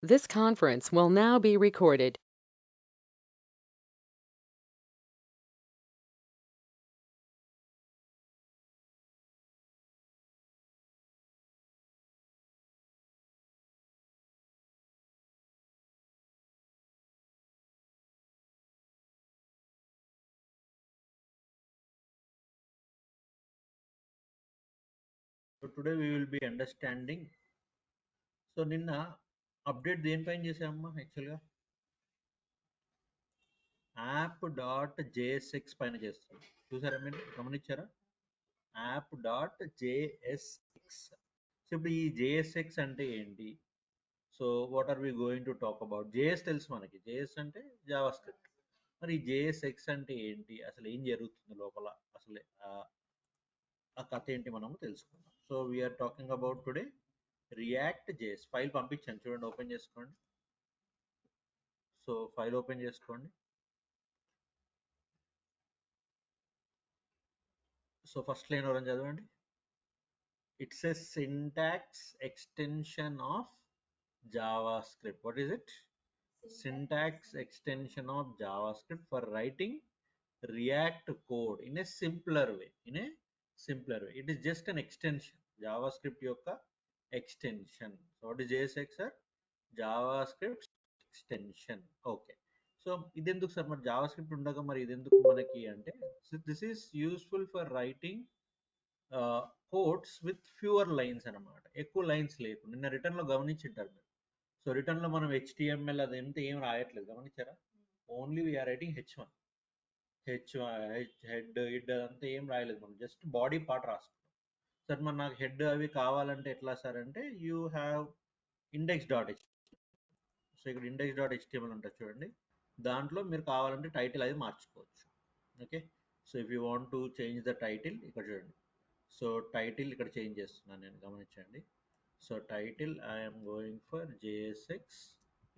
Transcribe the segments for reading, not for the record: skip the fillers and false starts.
This conference will now be recorded. So today we will be understanding. So నిన్న update దేనిపైన చేసామమ్మా యాక్చువల్గా app.jsx పైన చేస్తాం. చూసారా మీరు గమనించారా? app.jsx. సో ఇప్పుడు ఈ జేఎస్ఎక్స్ అంటే ఏంటి? So what are we going to talk about? JS తెలుసు మనకి, జేఎస్ అంటే జావా స్క్రిప్ట్. మరి జేఎస్ఎక్స్ అంటే ఏంటి, అసలు ఏం జరుగుతుంది లోపల, అసలు ఆ కథ ఏంటి మనము తెలుసుకుందాం. So we are talking about today React JS. File పంపించాను చూడండి, ఓపెన్ చేసుకోండి. సో ఫైల్ ఓపెన్ చేసుకోండి. సో ఫస్ట్ లైన్ ఎవరైనా చదవండి. It's a syntax extension of JavaScript. What is it? Syntax extension of JavaScript for writing React code in a simpler way. In a simpler way. It is just an extension. JavaScript యొక్క extension. So what is JSX, sir? JavaScript extension. Okay. So ఇది ఎందుకు sir మరి Java script ఉండగా మరి ఇది ఎందుకు మనకి అంటే, this is useful for writing codes with fewer lines అనమాట. ఎక్కువ లైన్స్ లేకుండా. నిన్న రిటర్న్లో గమనించింటారు మీరు. సో రిటర్న్లో మనం HTML అదంతా ఏం రాయట్లేదు, గమనించారా? Only we are writing H1, head head అదంతా ఏం రాయలేదు, మనం జస్ట్ బాడీ పార్ట్ రాసుకున్నాం. సార్ మరి నాకు హెడ్ అవి కావాలంటే ఎట్లా సార్ అంటే, యూ హ్యావ్ index.html. సో ఇక్కడ index.html ఉంటుంది చూడండి, దాంట్లో మీరు కావాలంటే టైటిల్ అది మార్చుకోవచ్చు. Okay. So if you want to change the title, ఇక్కడ చూడండి. సో టైటిల్ ఇక్కడ చేంజ్ చేస్తున్నాను నేను, గమనించండి. So title I'm going for JSX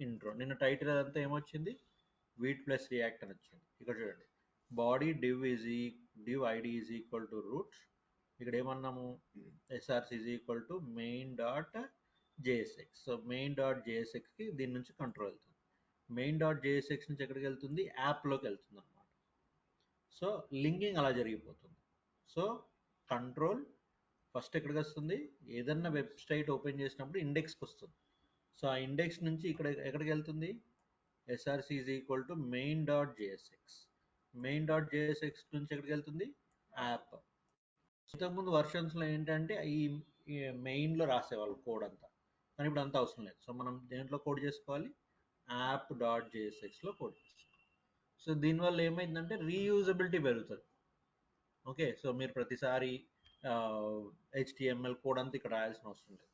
intro. నిన్న టైటిల్ అదంతా ఏమొచ్చింది, వీట్ ప్లస్ రియాక్ట్ అని వచ్చింది. ఇక్కడ చూడండి, body div id is equal to root. ఇక్కడ ఏమన్నాము, src is equal to main dot JSX. So main dot జేఎస్ఎక్స్కి దీని నుంచి కంట్రోల్ వెళ్తుంది. మెయిన్ డాట్ జేఎస్ఎక్స్ నుంచి ఎక్కడికి వెళ్తుంది, యాప్లోకి వెళ్తుంది అనమాట. సో లింకింగ్ అలా జరిగిపోతుంది. సో కంట్రోల్ ఫస్ట్ ఎక్కడికి వస్తుంది, ఏదన్నా వెబ్సైట్ ఓపెన్ చేసినప్పుడు ఇండెక్స్కి వస్తుంది. సో ఆ ఇండెక్స్ నుంచి ఇక్కడ ఎక్కడికి వెళ్తుంది, SRC is equal to main dot JSX. Main dot JSX నుంచి ఎక్కడికి వెళ్తుంది, యాప్. ఇంతకుముందు వర్షన్స్లో ఏంటంటే ఈ మెయిన్లో రాసేవాళ్ళు కోడ్ అంతా, కానీ ఇప్పుడు అంతా అవసరం లేదు. సో మనం దేంట్లో కోడ్ చేసుకోవాలి, app.jsxలో కోడ్ చేసుకోవాలి. సో దీనివల్ల ఏమైందంటే రీయూజబిలిటీ పెరుగుతుంది. ఓకే. సో మీరు ప్రతిసారి HTML కోడ్ అంతా ఇక్కడ రాయాల్సిన అవసరం లేదు.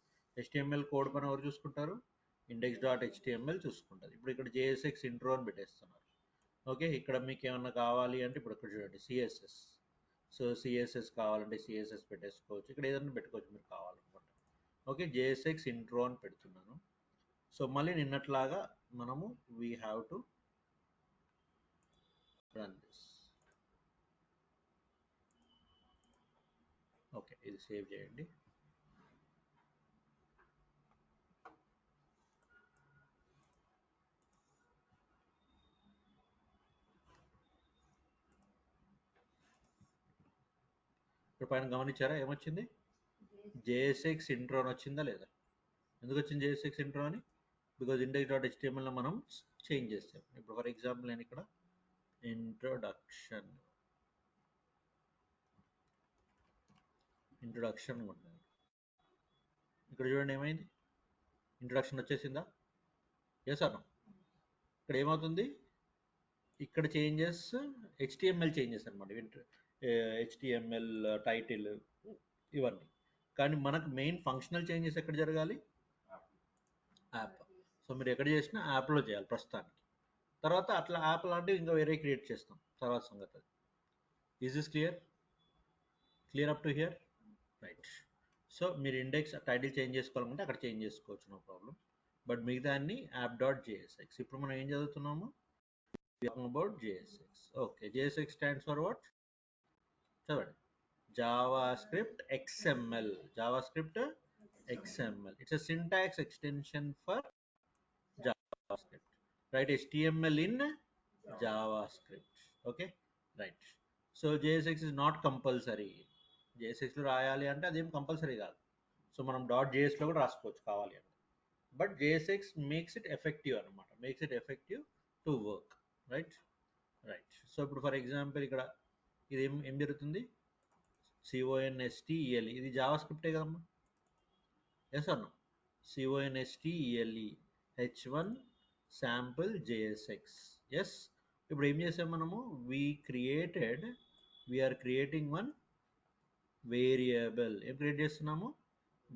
HTML కోడ్ పని ఎవరు చూసుకుంటారు, index.html చూసుకుంటుంది. ఇప్పుడు ఇక్కడ JSX ఇంట్రో అని పెట్టేస్తున్నారు. ఓకే. ఇక్కడ మీకు ఏమన్నా కావాలి అంటే ఇప్పుడు ఇక్కడ చూడండి CSS. సో CSS కావాలంటే CSS పెట్టేసుకోవచ్చు, ఇక్కడ ఏదైనా పెట్టుకోవచ్చు మీరు కావాలనుకుంటే. ఓకే. JSX ఇంట్రో అని పెడుతున్నాను. సో మళ్ళీ నిన్నట్లాగా మనము we have to run this. Okay, ఇది సేవ్ చేయండి. ఇప్పుడు పైన గమనించారా ఏమొచ్చింది, JSX ఇంట్రో అని వచ్చిందా లేదా? ఎందుకు వచ్చింది JSX ఇంట్రో అని? బికాజ్ index.html లో మనం చేంజ్ చేస్తాం. ఇప్పుడు ఫర్ ఎగ్జాంపుల్ నేను ఇక్కడ ఇంట్రొడక్షన్ ఉన్నాను. ఇక్కడ చూడండి ఏమైంది, ఇంట్రొడక్షన్ వచ్చేసిందా? ఎస్ అన్న. ఇక్కడ ఏమవుతుంది, ఇక్కడ చేంజెస్ HTML చేంజెస్ అనమాట. HTML టైటిల్ ఇవన్నీ. కానీ మనకు మెయిన్ ఫంక్షనల్ చేంజెస్ ఎక్కడ జరగాలి, యాప్. సో మీరు ఎక్కడ చేసినా యాప్లో చేయాలి ప్రస్తుతానికి. తర్వాత అట్లా యాప్ లాంటివి ఇంకా వేరే క్రియేట్ చేస్తాం తర్వాత సంగతి. అది is this clear? Clear up to hear? Right. So మీరు ఇండెక్స్ టైటిల్ చేంజ్ చేసుకోవాలంటే అక్కడ చేంజ్ చేసుకోవచ్చు, నో ప్రాబ్లం. బట్ మిగతా అన్ని app.jsx. ఇప్పుడు మనం ఏం చదువుతున్నాము, about JSX. Okay. JSX stands for what, చదవండి. JavaScript XML. JavaScript XML. It's a syntax extension for JavaScript. Write HTML in JavaScript. Okay, right. So JSX is not compulsory. JSX లో రాయాలి అంటే అదేం కంపల్సరీ కాదు. సో మనం .js లో కూడా రాసుకోవచ్చు కావాలి అంటే. But JSX makes it effective అనమాట, makes it effective to work. Right right. So ఇప్పుడు ఫర్ ఎగ్జాంపుల్ ఇక్కడ ఇది ఏం జరుగుతుంది, CONSTELE, ఇది జావా స్క్రిప్టే కదమ్మా. ఎస్ అన్న, CONSTELE H1 sample JSX. Yes. ఇప్పుడు ఏం చేసాం మనము, వీఆర్ క్రియేటింగ్ వన్ వేరియబుల్. ఏం క్రియేట్ చేస్తున్నాము,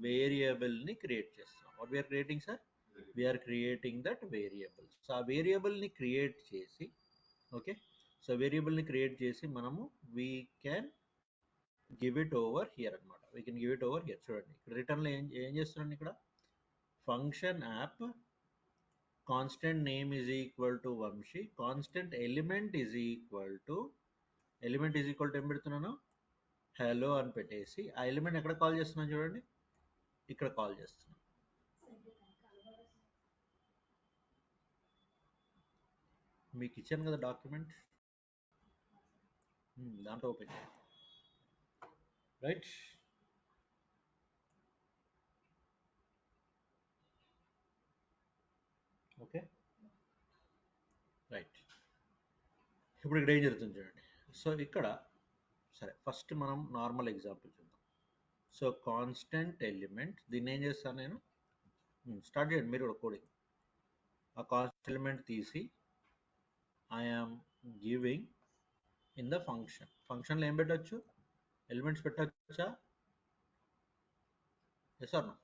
వేరియబుల్ని క్రియేట్ చేస్తున్నాం. What we are creating sir, we are creating that variable. So ఆ వేరియబుల్ని క్రియేట్ చేసి, ఓకే, సో వేరియబుల్ని క్రియేట్ చేసి మనము we can give it over here అనమాట. We can give it over here. చూడండి ఇక్కడ రిటర్న్లో ఏం చేస్తున్నాను, ఇక్కడ function app constant name is equal to Vamshi, constant element is equal to ఏం పెడుతున్నాను, హలో అని పెట్టేసి ఆ ఎలిమెంట్ ఎక్కడ కాల్ చేస్తున్నాను చూడండి, ఇక్కడ కాల్ చేస్తున్నాను. మీకు ఇచ్చాను కదా డాక్యుమెంట్, దాంట్లో ఓపెన్ చేయండి. రైట్. Okay right. ఇప్పుడు ఇక్కడ ఏం జరుగుతుంది చూడండి. సో ఇక్కడ సరే ఫస్ట్ మనం నార్మల్ ఎగ్జాంపుల్ చూద్దాం. సో కాన్స్టెంట్ ఎలిమెంట్, దీన్ని ఏం చేస్తాను నేను, స్టార్ట్ చేయండి మీరు కూడా కోడింగ్. ఆ కాన్స్టెంట్ ఎలిమెంట్ తీసి I am giving in the function. ఫంక్షన్లో ఏం పెట్టచ్చు, ఎలిమెంట్స్ పెట్టచ్చా, ఎస్ ఆర్ నో?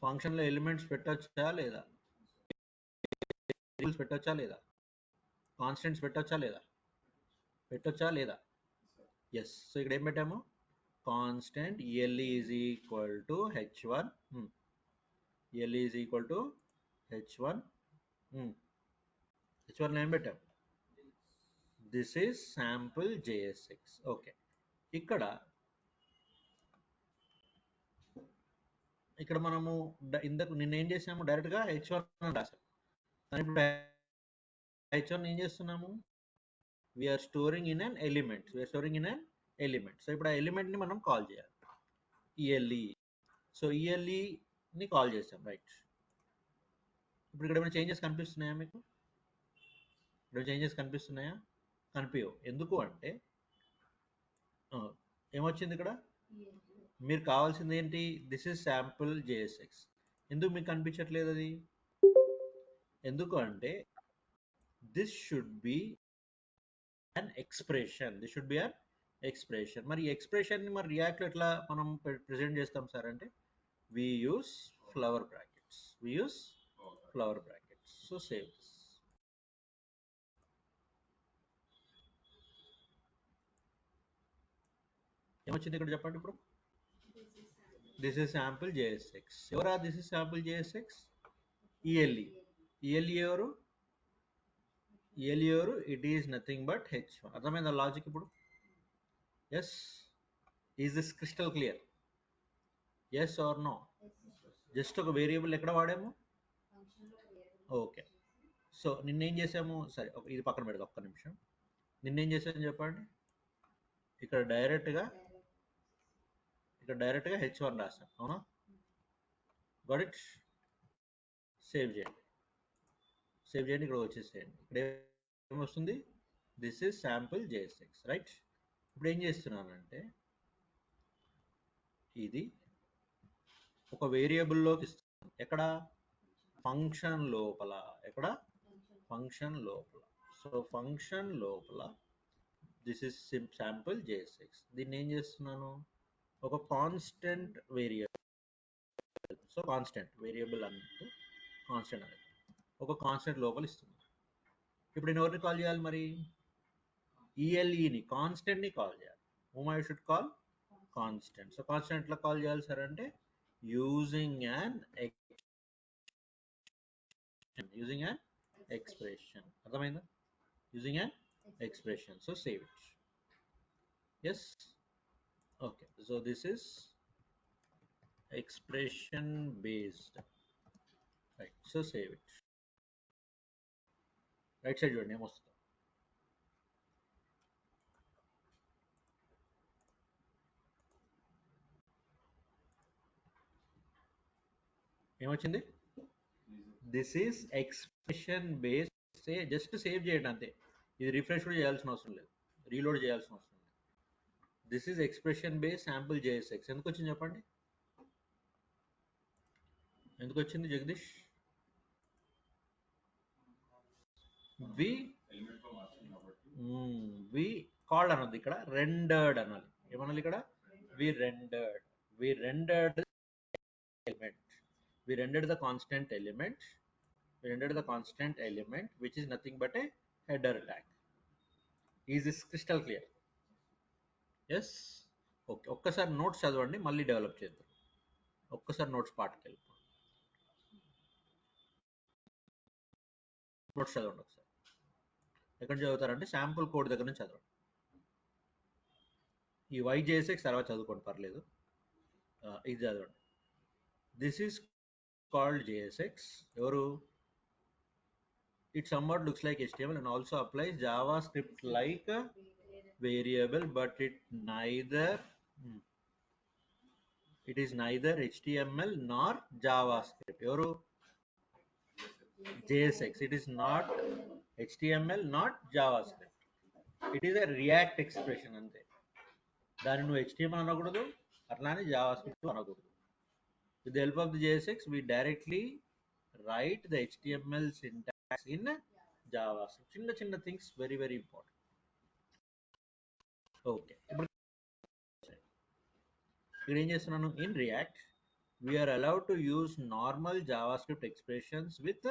ఫంక్షన్లో ఎలిమెంట్స్ పెట్టచ్చా లేదా, పెట్టచ్చా లేదా, కాన్స్టెంట్స్ పెట్టచ్చా లేదా, పెట్టచ్చా లేదా? ఎస్. సో ఇక్కడ ఏం పెట్టాము, constant ELE is equal to H1, ELE is equal to H1, H1లో ఏం పెట్టాము, this is sample JSX. Okay, ఇక్కడ మనము ఇంతకు నిన్న ఏం చేసాము, డైరెక్ట్గా H1 అని రాసాము. కానీ ఇప్పుడు H1 ఏం చేస్తున్నాము, we are storing in an element, so ఇప్పుడు ఆ ఎలిమెంట్ని మనం కాల్ చేయాలి, ELE. సో ELEని కాల్ చేసాం. రైట్. ఇప్పుడు ఇక్కడ ఏమైనా చేంజెస్ కనిపిస్తున్నాయా మీకు, ఇక్కడ చేంజెస్ కనిపిస్తున్నాయా, కనిపించవు. ఎందుకు అంటే ఏమొచ్చింది ఇక్కడ, మీరు కావాల్సింది ఏంటి, దిస్ ఇస్ శాంపుల్ JSX. ఎందుకు మీకు కనిపించట్లేదు అది, ఎందుకు అంటే this should be an expression, మరి ఈ ఎక్స్ప్రెషన్ని మరి రియాక్ట్లో ఎట్లా మనం ప్రెజెంట్ చేస్తాం సార్ అంటే, we use flower brackets. So save this. ఏమొచ్చింది ఇక్కడ చెప్పండి ఇప్పుడు, దిస్ ఇస్ శాంపుల్ JSX. ఎవరా this is sample JSX, ELE ఎవరు, it is nothing but H1. అర్థమైందా లాజిక్ ఇప్పుడు? Yes. Is this crystal clear, yes or no? Just ఒక variable ఎక్కడ వాడాము, ఓకే. సో నిన్నేం చేసాము, సరే ఇది పక్కన పెడదాం ఒక్క నిమిషం. నిన్నేం చేసాము చెప్పండి, ఇక్కడ డైరెక్ట్గా H1 రాసాం, అవునా? Got it. సేవ్ చేయండి, ఇక్కడ వచ్చేసేయండి. ఇక్కడ ఏమొస్తుంది, this is sample JSX. Right. ఇప్పుడు ఏం చేస్తున్నానంటే ఇది ఒక వేరియబుల్లోకి ఇస్తాను, ఎక్కడ, ఫంక్షన్ లోపల. సో ఫంక్షన్ లోపల దిస్ ఇస్ శాంపుల్ JSX. దీన్ని ఏం చేస్తున్నాను, ఒక constant variable. So constant variable అన్నట్టు కాన్స్టెంట్ అనేది ఒక కాన్స్టెంట్ లోపల ఇస్తుంది. ఇప్పుడు నేను ఎవరిని కాల్ చేయాలి మరి, ELEని, కాన్స్టెంట్ని కాల్ చేయాలి. whom I should call, constant. So constant ఎట్లా కాల్ చేయాలి సార్ అంటే, యూజింగ్ an expression. అర్థమైందా, using an expression. So save it. Yes. Okay. So this is expression based, right? So save it. Right side చూడండి ఏమొస్తుంది. ఏమొచ్చింది? This is expression based. Just save చేయండి అంతే. ఇది రిఫ్రెష్ కూడా చేయాల్సిన అవసరం లేదు, రీలోడ్ చేయాల్సిన అవసరం లేదు. This is expression based sample JSX. ఎందుకు వచ్చింది చెప్పండి, ఎందుకు వచ్చింది జగదీష్? వి వి కాల్డ్ అన్నది ఇక్కడ రెండర్డ్ అనాలి. ఏమనాలి ఇక్కడ? We rendered. We rendered element. We rendered the constant element. We rendered the constant element, which is nothing but a header tag. Is this crystal clear? Yes. Okay, ఒక్కసారి notes చదవండి, మళ్ళీ develop చేద్దాం. ఒక్కసారి notes పార్ట్కి వెళ్ళి notes చదవండి ఒకసారి. ఎక్కడ చదువుతారంటే శాంపుల్ కోడ్ దగ్గర నుంచి చదవండి. ఈ YJSX తర్వాత చదువుకోండి, పర్లేదు. ఇది చదవండి. This is called JSX. ఎవరు? It somewhat looks like HTML and also applies JavaScript like a variable, but it is neither HTML nor JavaScript. Evaru? JSX. It is not HTML, not JavaScript. It is a React expression ante. దాన్ని నువ్వు HTML అనకూడదు, అట్లానే JavaScript అనకూడదు. With the help of the JSX, we directly write the HTML syntax in JavaScript. చిన్న things, very very important. ఓకే, ఇప్పుడు ఇక్కడ ఏం చేస్తున్నాను? In React we are allowed to use normal JavaScript expressions with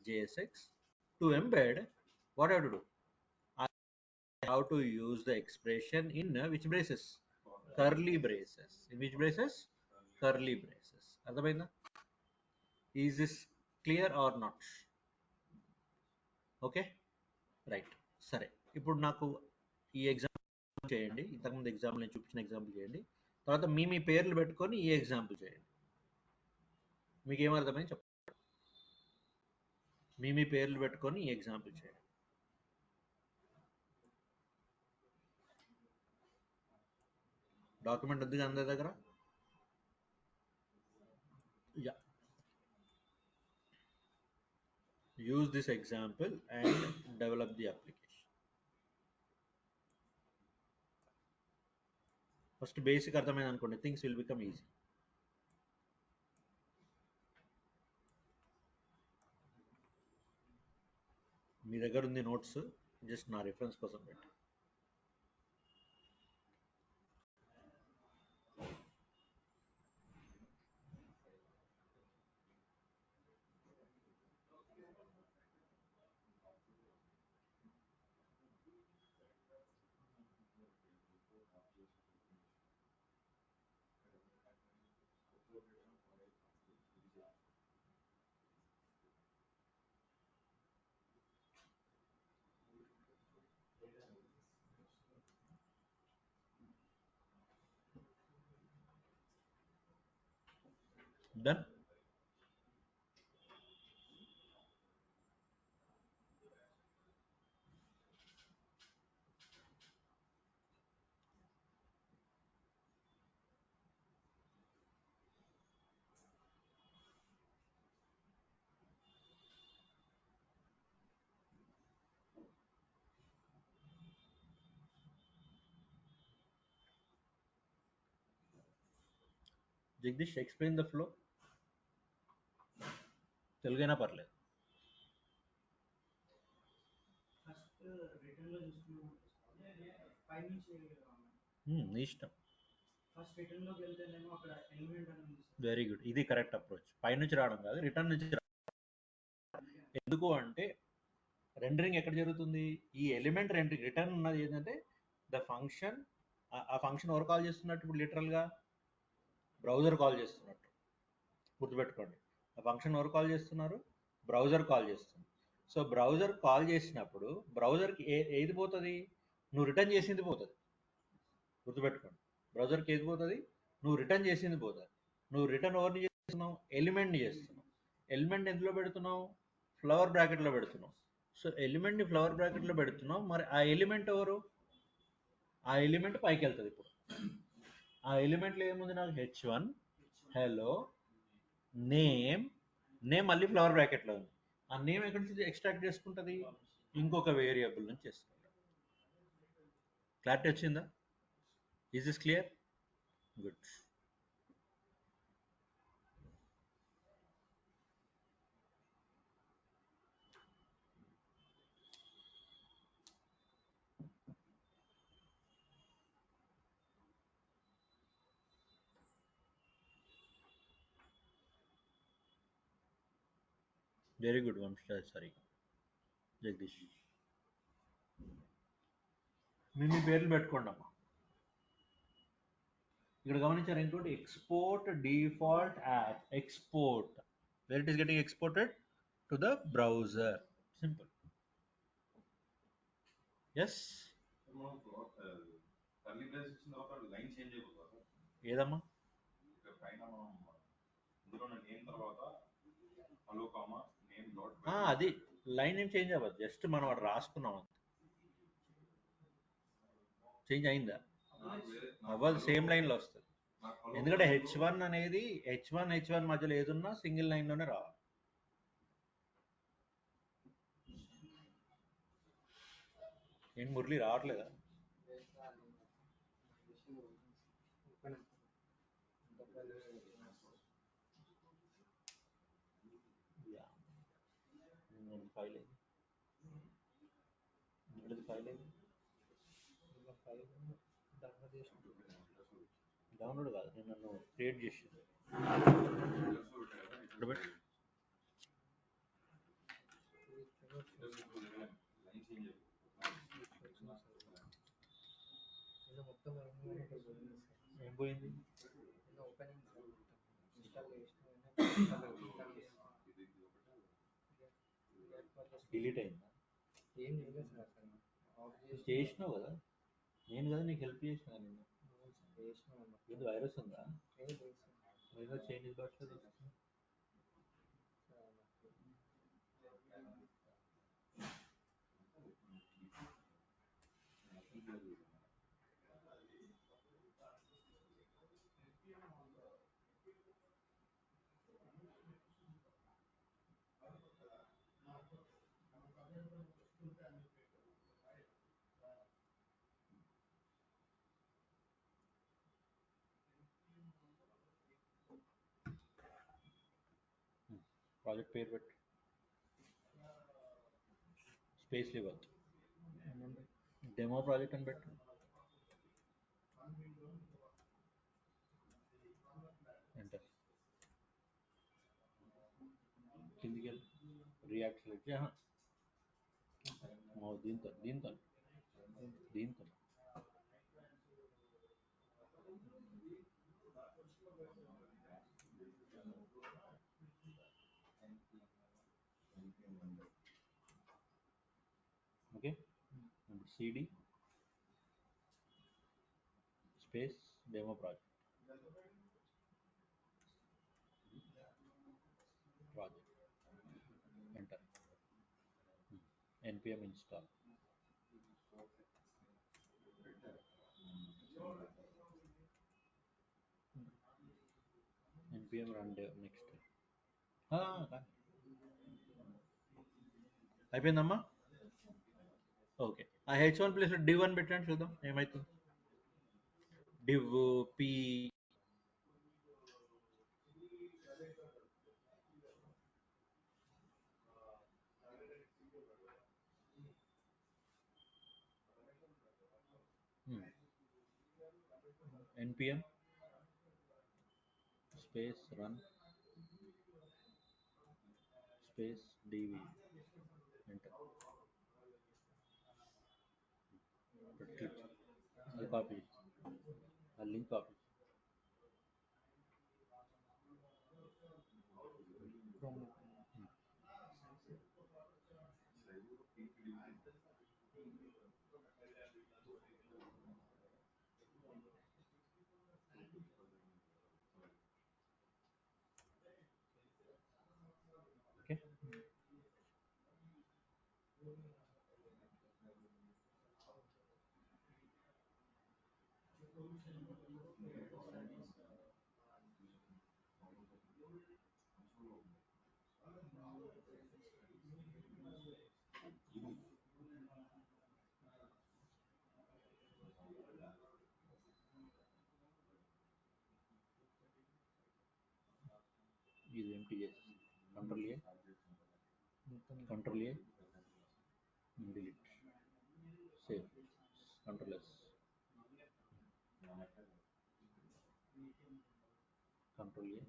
JSX. To embed, what have to do? How to use the expression in which braces? Curly braces. In which braces? Curly braces. అర్థమైందా? Is this clear or not? Okay, right. సరే, ఇప్పుడు నాకు ఈ example చేయండి. ఇంతకుముందు example నేను చూపించిన example చేయండి. తర్వాత మీ పేర్లు పెట్టుకొని ఈ ఎగ్జాంపుల్ చేయండి. మీకు ఏమర్థమైంది చెప్పండి. మీ పేర్లు పెట్టుకొని ఈ ఎగ్జాంపుల్ చేయండి. డాక్యుమెంట్ ఉంది అందరి దగ్గర? Yeah, use this example and develop the application. First basic అర్థమైంది అనుకోండి, థింగ్స్ విల్ బికమ్ ఈజీ. మీ దగ్గర ఉంది నోట్స్, జస్ట్ నా రిఫరెన్స్ కోసం పెట్టి. Done. Jagadish, explain the flow. తెలుగైనా పర్లేదు. నీ ఇష్టం. వెరీ గుడ్, ఇది కరెక్ట్ అప్రోచ్. పైనుంచి రావడం కాదు, రిటర్న్ నుంచి. ఎందుకు అంటే రెండరింగ్ ఎక్కడ జరుగుతుంది? ఈ ఎలిమెంట్ రిటర్న్ ఉన్నది ఏంటంటే ద ఫంక్షన్. ఆ ఫంక్షన్ ఎవరు కాల్ చేస్తున్నట్టు? ఇప్పుడు లిటరల్గా బ్రౌజర్ కాల్ చేస్తున్నట్టు గుర్తుపెట్టుకోండి. ఆ ఫంక్షన్ ఎవరు కాల్ చేస్తున్నారు? బ్రౌజర్ కాల్ చేస్తుంది. సో బ్రౌజర్ కాల్ చేసినప్పుడు బ్రౌజర్కి ఏది పోతుంది? నువ్వు రిటర్న్ చేసింది పోతుంది. గుర్తుపెట్టుకోండి, బ్రౌజర్కి ఏది పోతుంది? నువ్వు రిటర్న్ చేసింది పోతుంది. నువ్వు రిటర్న్ ఎవరిని చేస్తున్నావు? ఎలిమెంట్ని చేస్తున్నావు. ఎలిమెంట్ ఎందులో పెడుతున్నావు? ఫ్లవర్ బ్రాకెట్లో పెడుతున్నావు. సో ఎలిమెంట్ని ఫ్లవర్ బ్రాకెట్లో పెడుతున్నావు. మరి ఆ ఎలిమెంట్ ఎవరు? ఆ ఎలిమెంట్ పైకి వెళ్తుంది. ఇప్పుడు ఆ ఎలిమెంట్లో ఏముంది? నాకు h1 హలో నేమ్. నేమ్ మళ్ళీ ఫ్లవర్ బ్రాకెట్లో ఉంది. ఆ నేమ్ ఎక్కడి నుంచి ఎక్స్ట్రాక్ట్ చేసుకుంటుంది? ఇంకొక వేరియబుల్ నుంచి చేసుకుంటుంది. క్లారిటీ వచ్చిందా? Is this clear? Good. Very good Vamsa. Sorry Jagadish. మీ పేర్లు పెట్టుకోండి అమ్మా. ఇక్కడ గమనించారు ఇంకోటి, export default app. Export where it is getting exported to the browser. Simple. Yes ఏదమ్మా? అది లైన్ ఏం చేంజ్ అవ్వదు, జస్ట్ మనం అక్కడ రాసుకున్నాం అంతే. చేంజ్ అయిందా? అవ్వదు, సేమ్ లైన్లో వస్తుంది. ఎందుకంటే h1 అనేది h1 మధ్యలో ఏదున్నా సింగిల్ లైన్లోనే రావాలి. ఏంటి మురళి రావట్లేదా? ఫైల్ డౌన్లోడ్ కాదు, నేను నన్ను క్రియేట్ చేసింది. ఏం పోయింది? డిలీట్ అయిందా? చేసినావు కదా, నేను కదా నీకు హెల్ప్ చేసిన. నేను ఏదో వైరస్ ఉందా? ఏదో చైనీస్ భాషలో తీసుకున్నా. ప్రాజెక్ట్ పేరు పెట్టు, స్పేస్ ఇవ్వద్దు, డెమో ప్రాజెక్ట్ అని పెట్టు. ఎంటర్. కిందికి వెళ్ళి రియాక్ట్ సెలెక్ట్ చేయ. దీంతో దీంతో దీంతో okay. CD space demo project enter. npm install. npm run next. అయిపోయిందమ్మా? ఓకే. ఆ h1 ప్లేస్లో div అని పెట్టండి, చూద్దాం ఏమవుతుంది. div p npm space run space dv enter. Click. అది కాపీ, ఆ లింక్ కాపీ. ఇది ఎంటీ చేసేసి control A delete save control yes control A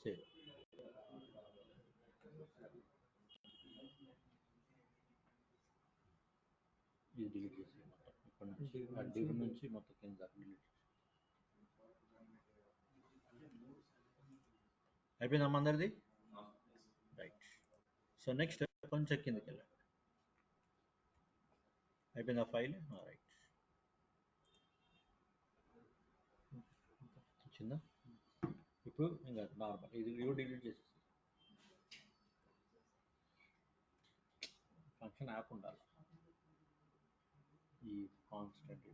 save. ఇది డిలీట్ చేసి మొత్తం ఇక్కడ నుంచి ఆ డివ్ నుంచి మొత్తం కింద డిలీట్. అయిపోయిందమ్మా అందరిది? రైట్. సో నెక్స్ట్ కొంచెం కిందకి వెళ్ళండి. అయిపోయింది ఆ ఫైల్? రైట్. వచ్చిందా? ఇప్పుడు ఇంకా నార్మల్ ఇది డిలీట్ చేసేసి ఫంక్షన్ యాప్ ఉండాలి. ఈ కాన్స్టెంట్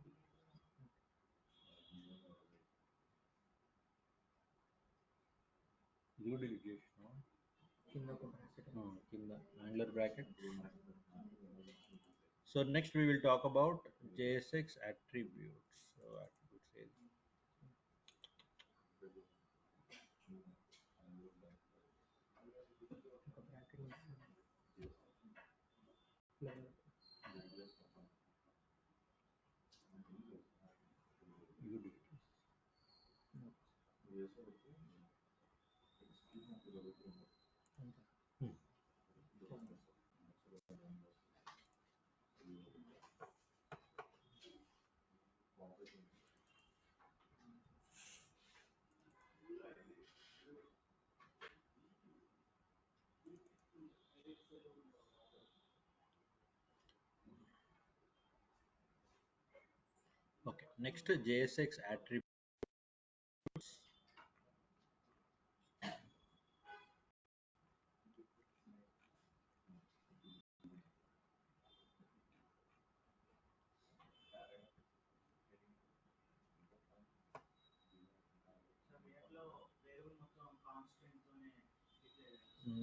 ఇది కూడా డిలీట్ చేసినాం కింద angular bracket. So next we will talk about JSX attributes. So attributes is you delete. Okay, next JSX attributes.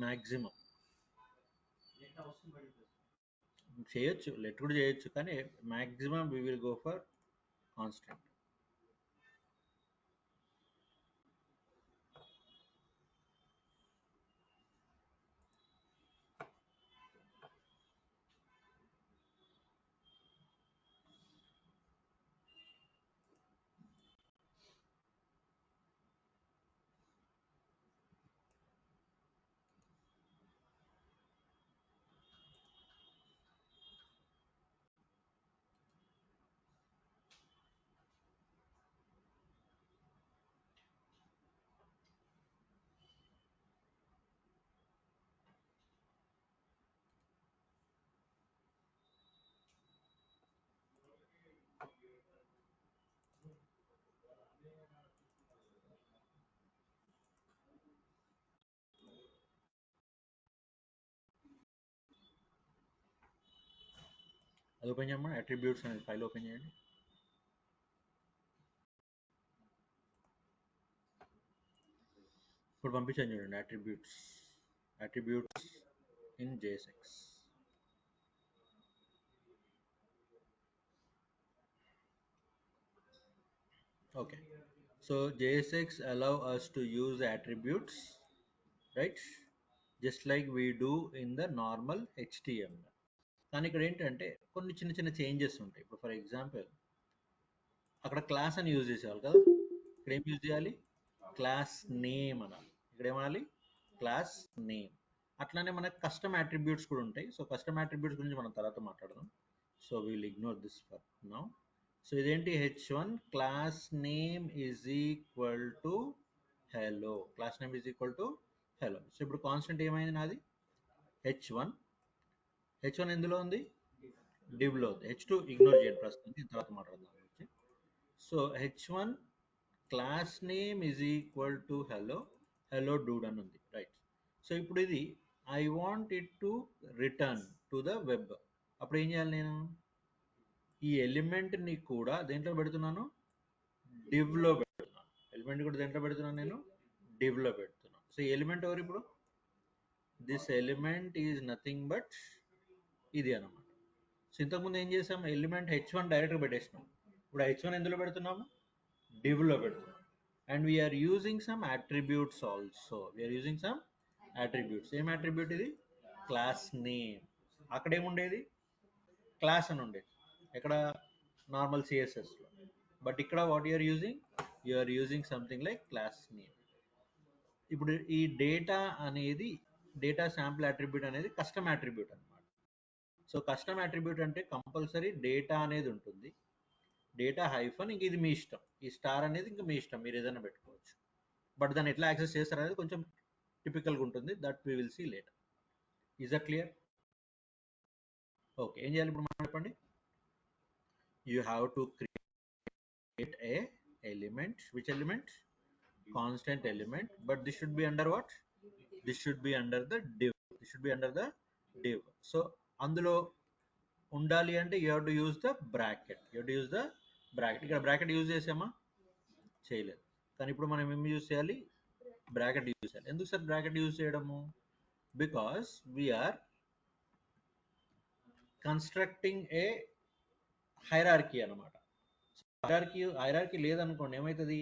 Maximum చేయొచ్చు, లెట్ కూడా చేయొచ్చు, కానీ maximum we will go for constant. అది ఓపెన్ చేయమ్మా, అట్రిబ్యూట్స్ అనేది ఫైల్ ఓపెన్ చేయండి. ఇప్పుడు పంపించాను చూడండి, attributes in JSX. Okay, so JSX allow us to use attributes, right, just like we do in the normal HTML. కానీ ఇక్కడ ఏంటంటే కొన్ని చిన్న చిన్న చేంజెస్ ఉంటాయి. ఇప్పుడు ఫర్ ఎగ్జాంపుల్ అక్కడ క్లాస్ అని యూజ్ చేసేవాళ్ళు కదా, ఇక్కడ ఏం యూజ్ చేయాలి? క్లాస్ నేమ్ అనాలి. ఇక్కడ ఏమనాలి? Class name. అట్లానే మనకు కస్టమ్ అట్రిబ్యూట్స్ కూడా ఉంటాయి. సో కస్టమ్ అట్రిబ్యూట్స్ గురించి మనం తర్వాత మాట్లాడదాం. So will ignore this for now. So ఇదేంటి? h1 class name is equal to hello. Class name is equal to hello. So ఇప్పుడు కాన్స్టెంట్ ఏమైంది నాది? h1. h1 ఎందులో ఉంది? డివ్లో ఉంది. h2 ఇగ్నోర్ చేయండి ప్రస్తుతానికి, తర్వాత మాట్లాడదాం గురించి. So h1 class name is equal to hello, hello Dude అని ఉంది, రైట్. సో ఇప్పుడు ఇది I want it to return to the web. అప్పుడు ఏం చేయాలి నేను? ఈ ఎలిమెంట్ని కూడా దేంట్లో పెడుతున్నాను, డివ్లో పెడుతున్నాను. ఎలిమెంట్ కూడా దేంట్లో పెడుతున్నాను నేను, డివ్లో పెడుతున్నాను. సో ఈ ఎలిమెంట్ ఎవరు ఇప్పుడు, this element is nothing but ఇది అనమాట. సో ఇంతకుముందు ఏం చేసాం, ఎలిమెంట్ h1 డైరెక్ట్గా పెట్టేసినాం. ఇప్పుడు h1 ఎందులో పెడుతున్నాము, డివ్లో పెడుతున్నాం. And we are using some attributes also. We are using some attributes. ఏం అట్రిబ్యూట్ ఇది, క్లాస్ నేమ్. అక్కడ ఏముండేది, క్లాస్ అని ఉండేది ఎక్కడ, నార్మల్ సిఎస్ఎస్లో. బట్ ఇక్కడ what you're using, you're using something like class name. ఇప్పుడు ఈ డేటా అనేది, డేటా శాంపుల్ అట్రిబ్యూట్ అనేది కస్టమ్ అట్రిబ్యూట్ అనమాట. సో కస్టమ్ అట్రిబ్యూట్ అంటే కంపల్సరీ డేటా అనేది ఉంటుంది, డేటా హైఫన్ ఇంక ఇది మీ ఇష్టం, ఈ స్టార్ అనేది ఇంకా మీ ఇష్టం, మీరు ఏదైనా పెట్టుకోవచ్చు. బట్ దాన్ని ఎట్లా యాక్సెస్ చేస్తారు అనేది కొంచెం టిపికల్గా ఉంటుంది, that we will see later. Is that clear? Okay, ఏం చేయాలి ఇప్పుడు మనం చెప్పండి. You have to create a element. Which element, constant element. But this should be under what, this should be under the div. This should be under the div. So అందులో ఉండాలి అంటే you have to use the bracket. You have to use the bracket. ఇక్కడ bracket use చేసామా, చేయలేదు. కానీ ఇప్పుడు మనం ఏం యూజ్ చేయాలి, బ్రాకెట్ యూజ్ చేయాలి. ఎందుకు సార్ బ్రాకెట్ యూజ్ చేయడము, because we are constructing a hierarchy అనమాట. హైరార్కీ లేదనుకోండి ఏమవుతుంది,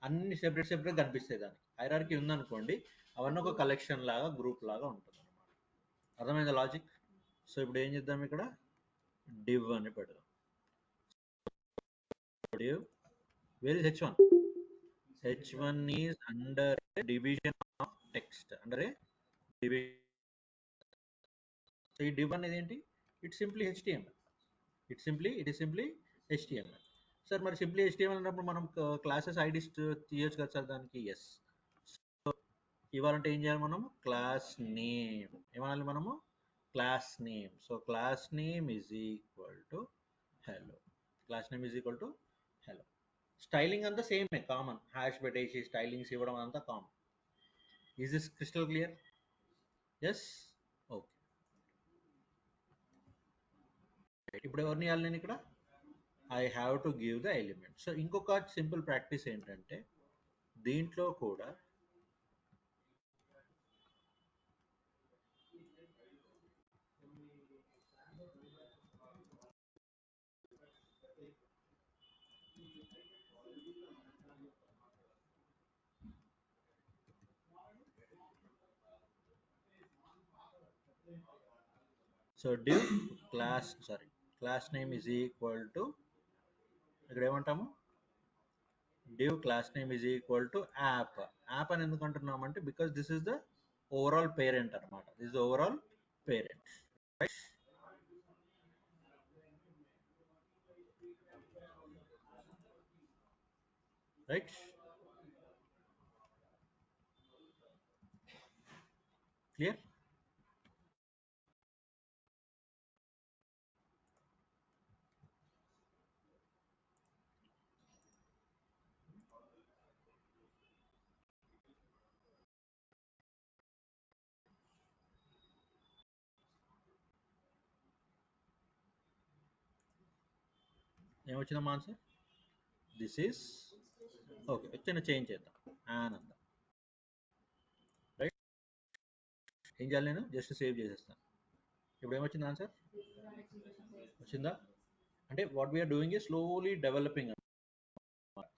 అన్ని సెపరేట్ కనిపిస్తాయి. దానికి హైరార్కీ ఉందనుకోండి అవన్నీ ఒక కలెక్షన్ లాగా, గ్రూప్ లాగా ఉంటుంది అనమాట. అర్థమైంది లాజిక్? సో ఇప్పుడు ఏం చేద్దాం, ఇక్కడ div అని పెడదాం. div, where is h1, h1 is under a division of text, under a division. So ఈ div అనేది ఏంటి, it's simply HTML. it is simply HTML. Sir మరి సింప్లీ HTML అన్నప్పుడు మనం క్లాసెస్ ఐడీస్ తీయొచ్చు కదా సార్ దానికి. ఎస్. సో ఇవాళంటే ఏం చేయాలి మనము, క్లాస్ నేమ్ ఏమనాలి మనము, class name. So class name is equal to hello. Class name is equal to hello. Styling అంతా సేమే, కామన్. హ్యాష్ పెట్టేసి స్టైలింగ్స్ ఇవ్వడం అంతా common. Is this crystal clear? Yes. Okay, ఇప్పుడు ఎవరిని ఇవ్వాలి నేను ఇక్కడ, I have to give the element. So ఇంకొక సింపుల్ ప్రాక్టీస్ ఏంటంటే దీంట్లో కూడా so div class name is equal to, ఇక్కడ ఏమంటాము, div class name is equal to app. App అని ఎందుకు అంటున్నాం అంటే because this is the overall parent అనమాట. This is overall parent, right? Clear? ఏమొచ్చిందమ్మా ఆన్సర్, దిస్ ఈస్ ఓకే. వచ్చిన change చేద్దాం, ఆనందం. రైట్, ఏం చేయాలి, నేను జస్ట్ సేవ్ చేసేస్తాను. ఇప్పుడు ఏమొచ్చింది ఆన్సర్, వచ్చిందా? అంటే వాట్ వీఆర్ డూయింగ్ ఈ slowly developing.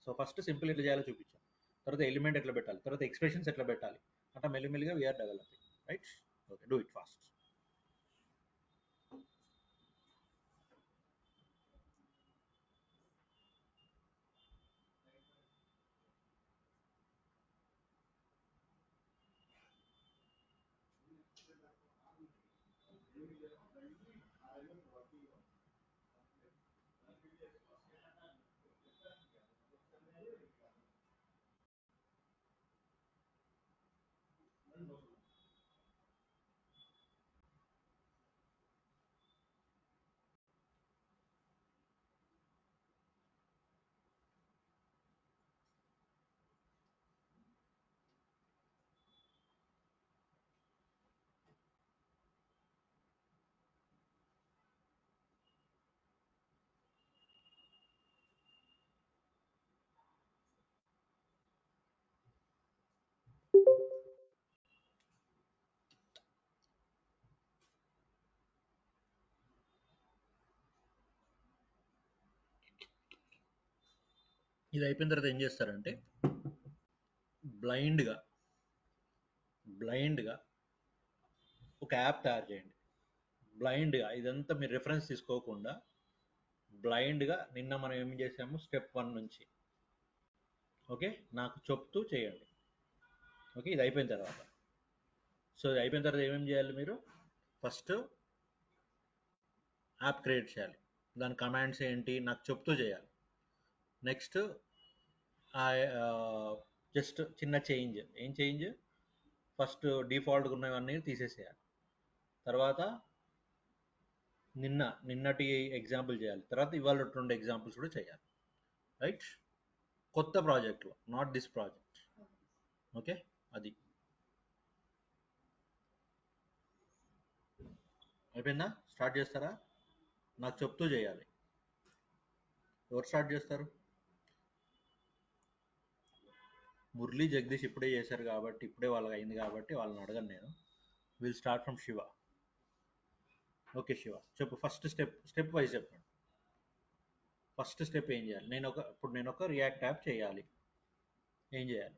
So first simple ఎట్లా చేయాలో చూపించాం, తర్వాత ఎలిమెంట్ ఎట్లా పెట్టాలి, తర్వాత ఎక్స్ప్రెషన్స్ ఎట్లా పెట్టాలి, అంటే మెల్లిమెల్లిగా we are developing. Right, okay, do it fast. ఇది అయిపోయిన తర్వాత ఏం చేస్తారంటే బ్లైండ్గా ఒక యాప్ తయారు చేయండి. బ్లైండ్గా ఇదంతా మీరు రిఫరెన్స్ తీసుకోకుండా బ్లైండ్గా నిన్న మనం ఏం చేసాము స్టెప్ 1 నుంచి ఓకే నాకు చెప్తూ చేయండి. ఓకే ఇది అయిపోయిన తర్వాత ఇది అయిపోయిన తర్వాత ఏమేమి చేయాలి మీరు ఫస్ట్ యాప్ క్రియేట్ చేయాలి. దాని కమాండ్స్ ఏంటి నాకు చెప్తూ చేయాలి. నెక్స్ట్ జస్ట్ చిన్న చేంజ్ ఏం చేంజ్ ఫస్ట్ డిఫాల్ట్గా ఉన్నవన్నీ తీసేసేయాలి. తర్వాత నిన్నటి ఎగ్జాంపుల్ చేయాలి. తర్వాత ఇవాళ 2 ఎగ్జాంపుల్స్ కూడా చేయాలి. రైట్ కొత్త ప్రాజెక్ట్లో నాట్ దిస్ ప్రాజెక్ట్. ఓకే అది అయిపోయిందా? స్టార్ట్ చేస్తారా? నాకు చెప్తూ చేయాలి. ఎవరు స్టార్ట్ చేస్తారు? మురళీ జగదీష్ ఇప్పుడే చేశారు కాబట్టి ఇప్పుడే వాళ్ళకి అయింది కాబట్టి వాళ్ళని అడగను నేను. Will start from Shiva. Okay Shiva చెప్పు. ఫస్ట్ స్టెప్ వైజ్ చెప్పండి. ఫస్ట్ స్టెప్ ఏం చేయాలి? నేను ఒక రియాక్ట్ యాప్ చేయాలి. ఏం చేయాలి?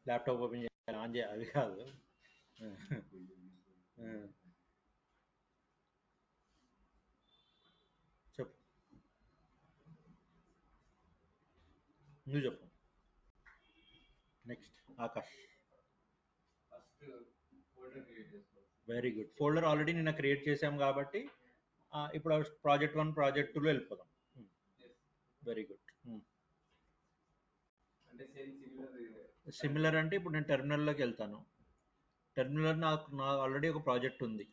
ల్యాప్టాప్ ఓపెన్ చేయాలి, ఆన్ చేయాలి, అవి కాదు. చెప్పు, నువ్వు చెప్పు. Next Akash. Very good. Folder already నిన్న క్రియేట్ చేసాం కాబట్టి ఇప్పుడు ప్రాజెక్ట్ 1 ప్రాజెక్ట్ 2లో వెళ్ళిపోదాం. Very good. సిమిలర్ అంటే ఇప్పుడు నేను టెర్మినల్లోకి వెళ్తాను. టెర్మినల్ నాకు ఆల్రెడీ ఒక ప్రాజెక్ట్ ఉంది.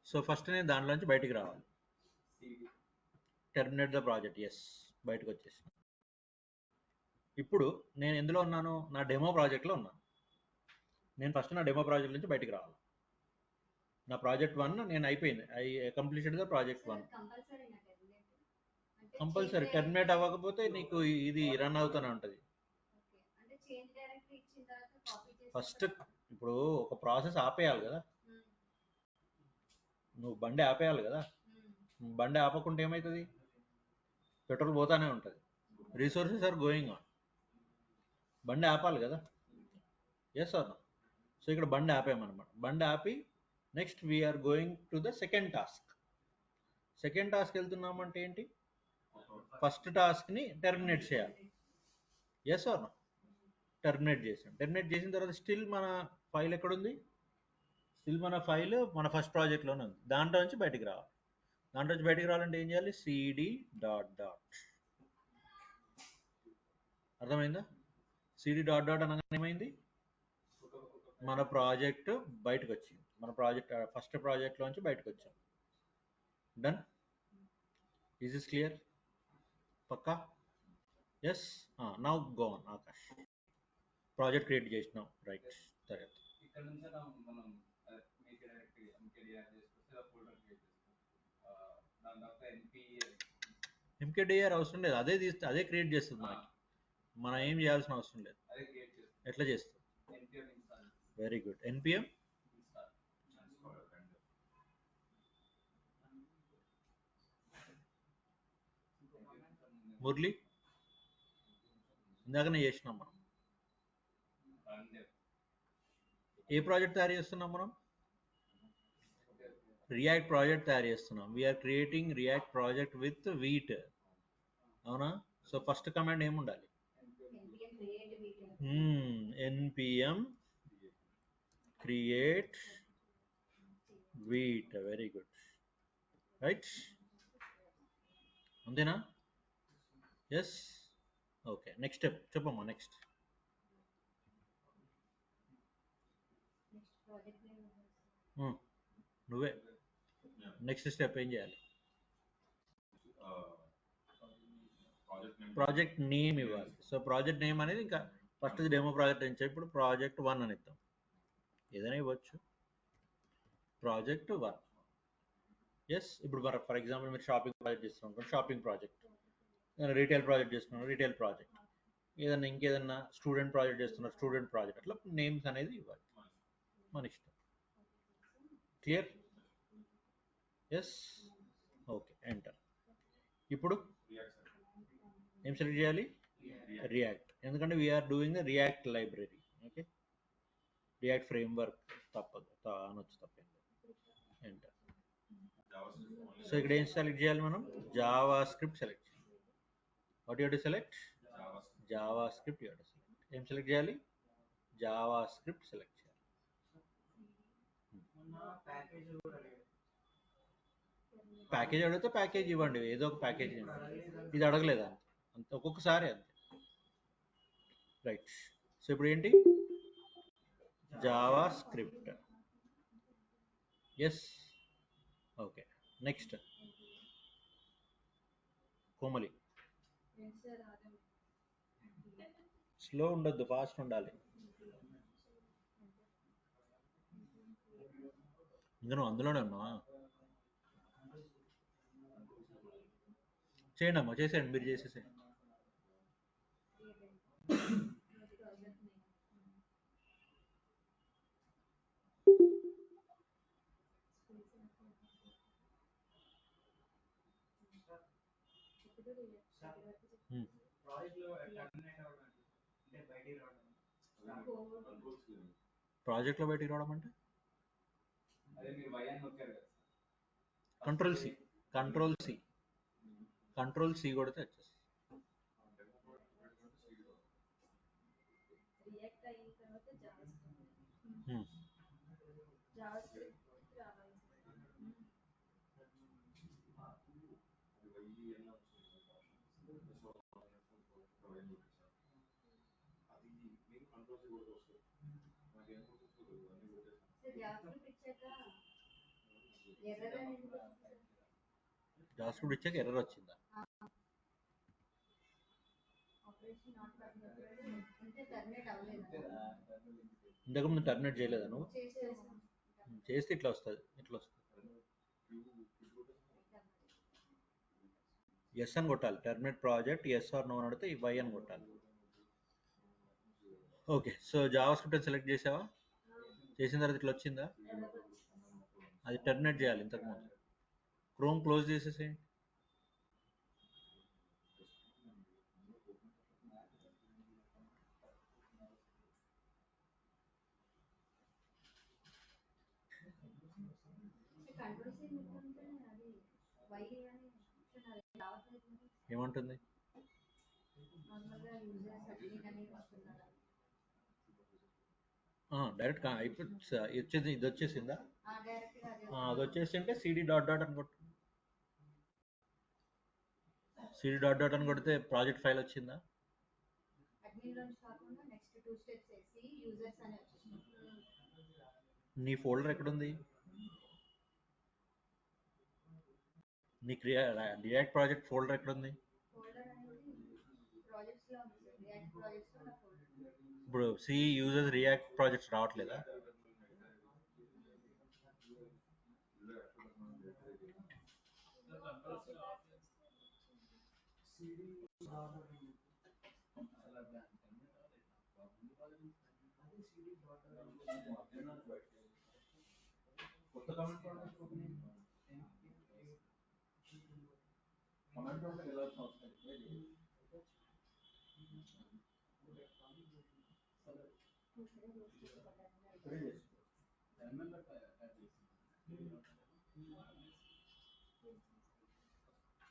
సో ఫస్ట్ నేను దాంట్లోంచి బయటికి రావాలి. Terminate the project. ఎస్, బయటకు వచ్చేసి ఇప్పుడు నేను ఎందులో ఉన్నాను? నా డెమో ప్రాజెక్ట్లో ఉన్నాను. నేను ఫస్ట్ నా డెమో ప్రాజెక్ట్ నుంచి బయటికి రావాలి. నా ప్రాజెక్ట్ 1 నేను అయిపోయింది. I completed the project 1. Compulsory terminate అవ్వకపోతే నీకు ఇది రన్ అవుతూనే ఉంటుంది. ఫస్ట్ ఇప్పుడు ఒక ప్రాసెస్ ఆపేయాలి కదా. నువ్వు బండి ఆపేయాలి కదా. బండి ఆపకుంటే ఏమవుతుంది? పెట్రోల్ పోతానే ఉంటుంది. Resources are going on. బండి ఆపాలి కదా. Yes or no? సో ఇక్కడ బండి ఆపామన్నమాట. బండి ఆపి next we are going to the second task. Second task వెళ్తున్నామంటే ఏంటి? ఫస్ట్ టాస్క్ని టెర్మినేట్ చేయాలి. Yes or no? టెర్మినేట్ చేసాం. టెర్మినేట్ చేసిన తర్వాత స్టిల్ మన ఫైల్ ఎక్కడుంది? స్టిల్ మన ఫైల్ మన ఫస్ట్ ప్రాజెక్ట్లోనే ఉంది. దాంట్లో నుంచి బయటికి రావాలి. దాంట్లో నుంచి బయటికి రావాలంటే ఏం చేయాలి? cd dot dot. అర్థమైందా? cd డాట్ డాట్ అనగానే ఏమైంది? మన ప్రాజెక్ట్ బయటకు వచ్చింది. మన ప్రాజెక్ట్ ఫస్ట్ ప్రాజెక్ట్లోంచి బయటకు వచ్చాం. డన్. Is this clear? పక్కా? Yes. Now go on Akash. Project create చేసినాం. రైట్. సరే ఎంకేడిఆర్ అవసరం లేదు. అదే క్రియేట్ చేస్తుంది మనకి. మనం ఏం చేయాల్సిన అవసరం లేదు. ఎట్లా చేస్తుంది? Very good. npm మురళి ఇందాకనే చేసినాం మనం. ఏ ప్రాజెక్ట్ తయారు చేస్తున్నాం మనం? రియాక్ట్ ప్రాజెక్ట్ తయారు చేస్తున్నాం. We're creating React project with Vite. అవునా? సో ఫస్ట్ కమాండ్ ఏముండాలి? npm create Vite. Very good. Right, అంతేనా? ఎస్. ఓకే, నెక్స్ట్ స్టెప్ చెప్పమ్మా. నెక్స్ట్ నువ్వే. నెక్స్ట్ స్టెప్ ఏం చేయాలి? ప్రాజెక్ట్ నేమ్ ఇవ్వాలి. సో ప్రాజెక్ట్ నేమ్ అనేది ఇంకా ఫస్ట్ డెమో ప్రాజెక్ట్ అని చెప్పి ఇప్పుడు ప్రాజెక్ట్ 1 అని ఇద్దాం. ఏదైనా ఇవ్వచ్చు. ప్రాజెక్ట్ 1. ఎస్. ఇప్పుడు ఫర్ ఎగ్జాంపుల్ మీరు షాపింగ్ ప్రాజెక్ట్ చేస్తున్నాం, షాపింగ్ ప్రాజెక్ట్. రీటైల్ ప్రాజెక్ట్ చేస్తున్నాం, రీటైల్ ప్రాజెక్ట్. ఏదన్నా ఇంకేదన్నా స్టూడెంట్ ప్రాజెక్ట్ చేస్తున్నారు, స్టూడెంట్ ప్రాజెక్ట్. అట్లా నేమ్స్ అనేది ఇవ్వాలి. మన ఇష్టం. క్లియర్? ఎస్. Okay, enter. ఇప్పుడు ఏం సెలెక్ట్ చేయాలి? రియాక్ట్. ఎందుకంటే we're doing React library. Okay, React framework తప్పదు అనొచ్చు, తప్పేం ఎంటర్. సో ఇక్కడ ఏం సెలెక్ట్ చేయాలి మనం? జావా స్క్రిప్ట్ సెలెక్ట్ చేయాలి. What you to select? Java script you to select. ఏం సెలెక్ట్ చేయాలి? జావా స్క్రిప్ట్ సెలెక్ట్ చేయాలి. ప్యాకేజ్ అడిగితే ప్యాకేజ్ ఇవ్వండి, ఏదో ఒక ప్యాకేజ్ ఇవ్వండి. ఇది అడగలేదా? అంత ఒక్కొక్కసారి అంతే. రైట్. సో ఇప్పుడు ఏంటి? JavaScript. Yes. Okay, next Komali. Slow ఉండొద్దు, ఫాస్ట్ ఉండాలి. ఇంకా నువ్వు అందులోనే ఉన్నావా? చేయండి అమ్మా, చేసేయండి, మీరు చేసేసేయండి. ప్రాజెక్ట్లో బయటికి రావడం అంటే control C, control C, control C కొడితే వచ్చేస్తుంది. జాస్క్రిప్ట్ ఇచ్చాక ఎర్రర్ వచ్చిందా? ఇంతకుముందు టర్మినేట్ చేయలేదా నువ్వు? చేస్తే ఇట్లా వస్తుంది, ఇట్లా వస్తుంది. ఎస్ అని కొట్టాలి. Terminate project yes or no అని అడిగితే వై అని కొట్టాలి. Okay, so JavaScript select చేసావా? చేసిన తర్వాత ఇట్లా వచ్చిందా? అది టర్మినేట్ చేయాలి. ఇంతకుముందు క్రోమ్ క్లోజ్ చేసేసేయండి. ఏమంటుంది? డైరెక్ట్ వచ్చేది, ఇది వచ్చేసిందా? అది వచ్చేసింటే సిడి డాట్ డాట్ అని కొట్టు. సిడి డాట్ డాట్ అని కొడితే ప్రాజెక్ట్ ఫైల్ వచ్చిందా? నీ ఫోల్డర్ ఎక్కడుంది? నీ రియాక్ట్ ప్రాజెక్ట్ ఫోల్డర్ ఎక్కడుంది? ఇప్పుడు సి యూజర్స్ రియాక్ట్ ప్రాజెక్ట్స్ రావట్లేదా?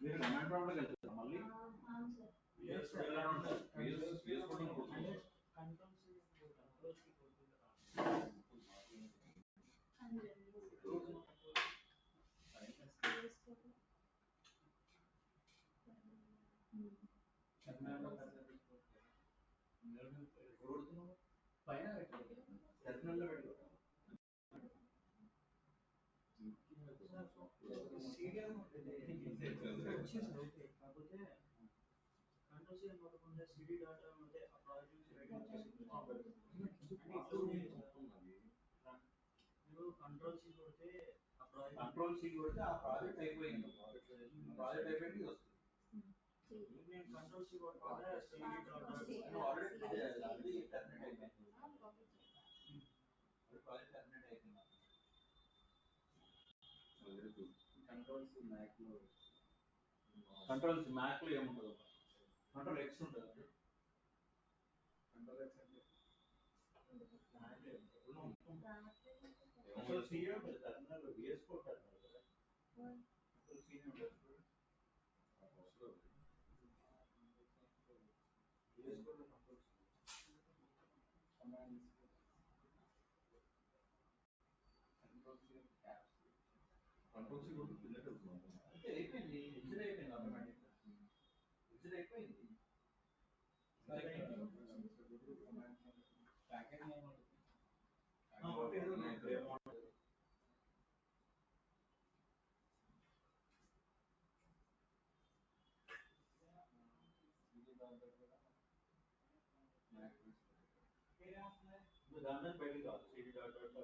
మీరు కమాండ్ ప్రాంప్ట్లోకి వెళ్తారా మళ్ళీ? కంట్రోల్ సి కొడితే ఆ ప్రాజెక్ట్ అయిపోయింది. ప్రాజెక్ట్ అయిపోయింది ఇది వస్తుంది. ఆల్రెడీ టర్మినేట్ అయిపోయింది. ప్రాజెక్ట్ టర్మినేట్ అయిపోయింది. కంట్రోల్ సి మ్యాక్ లో ఏముంటుంది? కంట్రోల్ అసలు సీఏ ఉంటుంది టర్మినల్ వేసుకో టర్మినల్ కదా అసలు సీఏ ఉంటుంది వేసుకోవడం కంట్రోల్ సి కొట్టి పిల్లలు అంటే అయిపోయింది ఎగ్జిట్ అయిపోయింది ఆటోమేటిక్ ఎగ్జిట్ అయిపోయింది దాని బయటికి రాదు సిడి డాట్ డాట్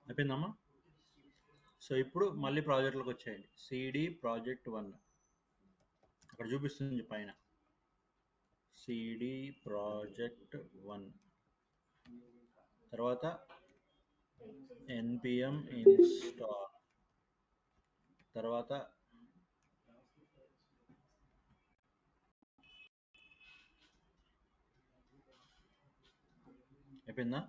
అయిపోయిందమ్మా సో ఇప్పుడు మళ్ళీ ప్రాజెక్ట్లోకి వచ్చేయండి సిడి ప్రాజెక్ట్ 1 అక్కడ చూపిస్తుంది పైన సిడి ప్రాజెక్ట్ 1 తర్వాత npm install తర్వాత అయిపోయిందా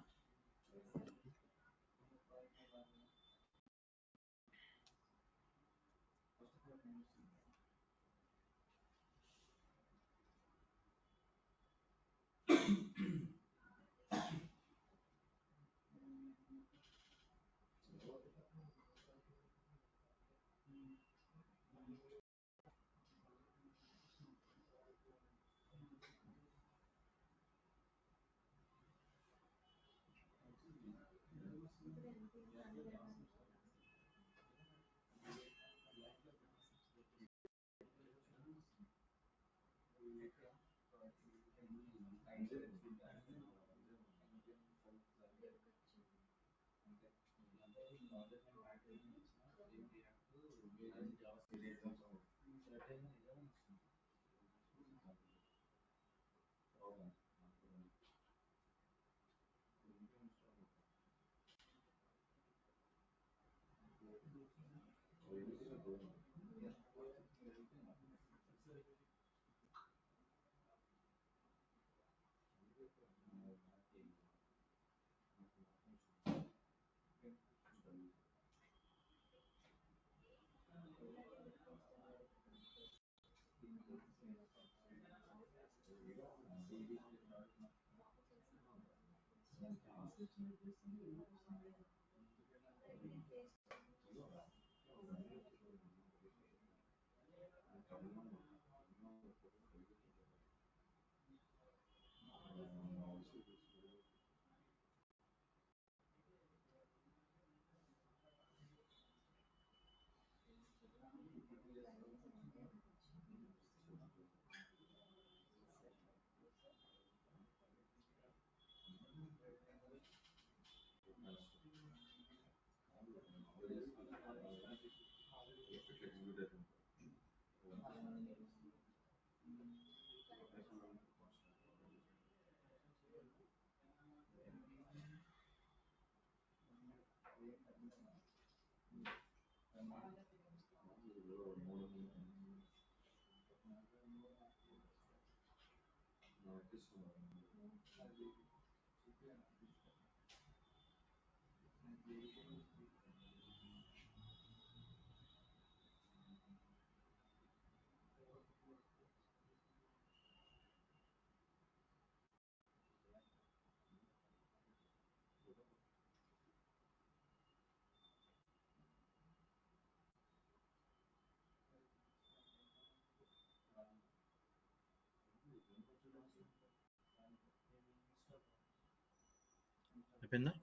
అయిపోయిందా?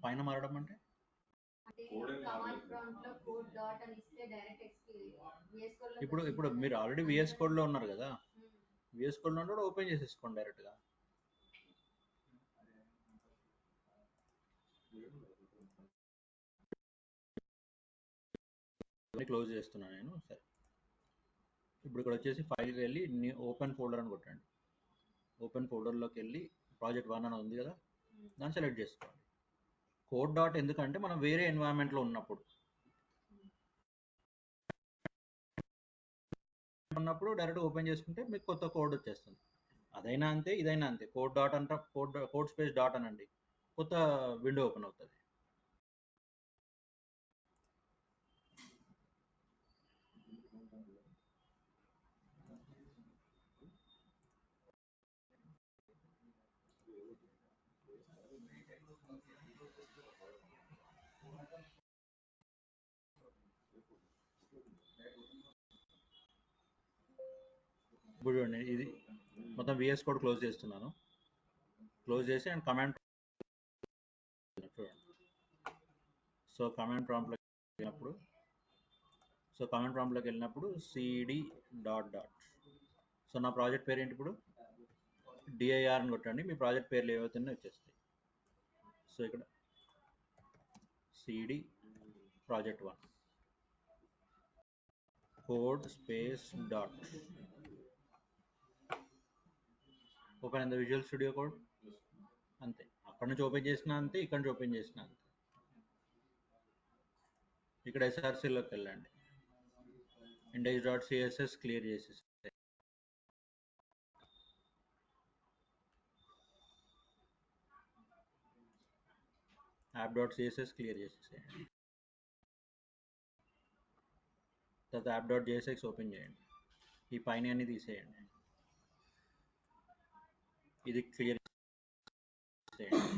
పైన మారడం అంటే ఇప్పుడు మీరు ఆల్రెడీ విఎస్ కోడ్ లో ఉన్నారు కదా, విఎస్ కోడ్ లో కూడా ఓపెన్ చేసేసుకోండి డైరెక్ట్ గా. క్లోజ్ చేస్తున్నాను నేను. సరే, ఇప్పుడు ఇక్కడ వచ్చేసి ఫైల్కి వెళ్ళి ఓపెన్ ఫోల్డర్ అని కొట్టండి. ఓపెన్ ఫోల్డర్లోకి వెళ్ళి ప్రాజెక్ట్ 1 అని ఉంది కదా, దాన్ని సెలెక్ట్ చేసుకోండి. కోడ్ డాట్ ఎందుకంటే మనం వేరే ఎన్వైరన్మెంట్లో ఉన్నప్పుడు డైరెక్ట్ ఓపెన్ చేసుకుంటే మీకు కొత్త కోడ్ వచ్చేస్తుంది. అదైనా అంతే, ఇదైనా అంతే. కోడ్ డాట్ అంట, కోడ్ స్పేస్ డాట్ అనండి, కొత్త విండో ఓపెన్ అవుతుంది. ఇప్పుడు చూడండి, ఇది మొత్తం విఎస్ కోడ్ క్లోజ్ చేస్తున్నాను. క్లోజ్ చేసి అండ్ కమాండ్ చూడండి. సో కమాండ్ ప్రాంప్ట్లోకి వెళ్ళినప్పుడు సిడి డాట్ డాట్. సో నా ప్రాజెక్ట్ పేరు ఏంటి? ఇప్పుడు డిఐఆర్ అని కొట్టండి, మీ ప్రాజెక్ట్ పేర్లు ఏవైతున్నాయో వచ్చేస్తాయి. సో ఇక్కడ cd project 1 code space dot. Open in the Visual Studio Code. అంతే, అక్కడ నుంచి ఓపెన్ చేసినా అంతే, ఇక్కడ నుంచి ఓపెన్ చేసినా అంతే. ఇక్కడ ఎస్ఆర్సీలోకి వెళ్ళండి, ఇండెక్స్ డాట్ సిఎస్ఎస్ క్లియర్ చేసేసి, యాప్ డాట్ సిఎస్ఎస్ క్లియర్ చేసేసేయండి. తర్వాత యాప్ డాట్ జేఎస్ఎక్స్ ఓపెన్ చేయండి, ఈ పైన అన్ని తీసేయండి, ఇది క్లియర్ చేసేయండి,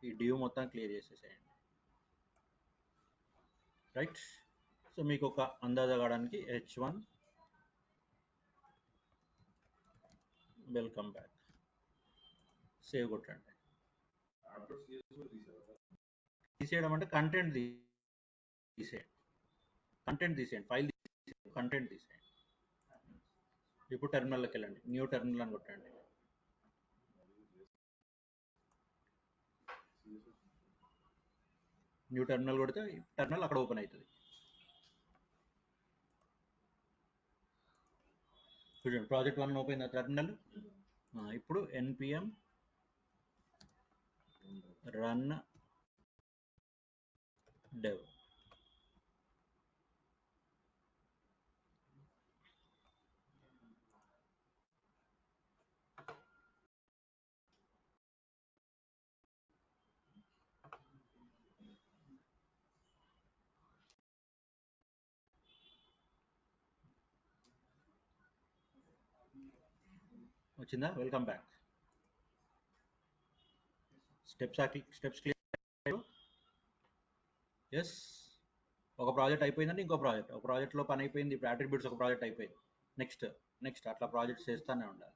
ఈ డ్యూ మొత్తం క్లియర్ చేసేసేయండి. రైట్. సో మీకు ఒక అందాజా కావడానికి H1 వెల్కమ్ బ్యాక్ సేవ్ కొట్టండి. తీసేయడం అంటే కంటెంట్ తీసేయండి, ఫైల్ తీసేయండి, కంటెంట్ తీసేయండి. ఇప్పుడు టెర్మినల్లోకి వెళ్ళండి, న్యూ టెర్మినల్ అని కొట్టండి. న్యూ టెర్మినల్ కొడితే టెర్మినల్ అక్కడ ఓపెన్ అవుతుంది. చూడండి, ప్రాజెక్ట్ 1 ఓపెన్ అయిన టెర్మినల్. ఇప్పుడు npm రన్ dev. వచ్చిందా? Welcome back. Steps clear. Yes, ఒక ప్రాజెక్ట్ అయిపోయిందంటే ఇంకో ప్రాజెక్ట్, ఒక ప్రాజెక్ట్లో పని అయిపోయింది. ఇప్పుడు అట్రిబ్యూట్స్ ఒక ప్రాజెక్ట్ అయిపోయింది, నెక్స్ట్ అట్లా ప్రాజెక్ట్స్ చేస్తూనే ఉండాలి.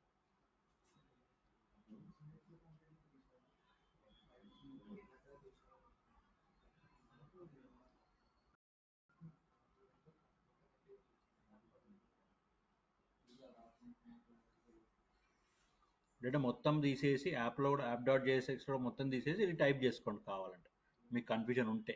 డేటా మొత్తం తీసేసి యాప్లో కూడా యాప్ డాట్ జేఎస్ఎక్స్ కూడా మొత్తం తీసేసి ఇది టైప్ చేసుకోండి కావాలంటే, మీకు కన్ఫ్యూజన్ ఉంటే.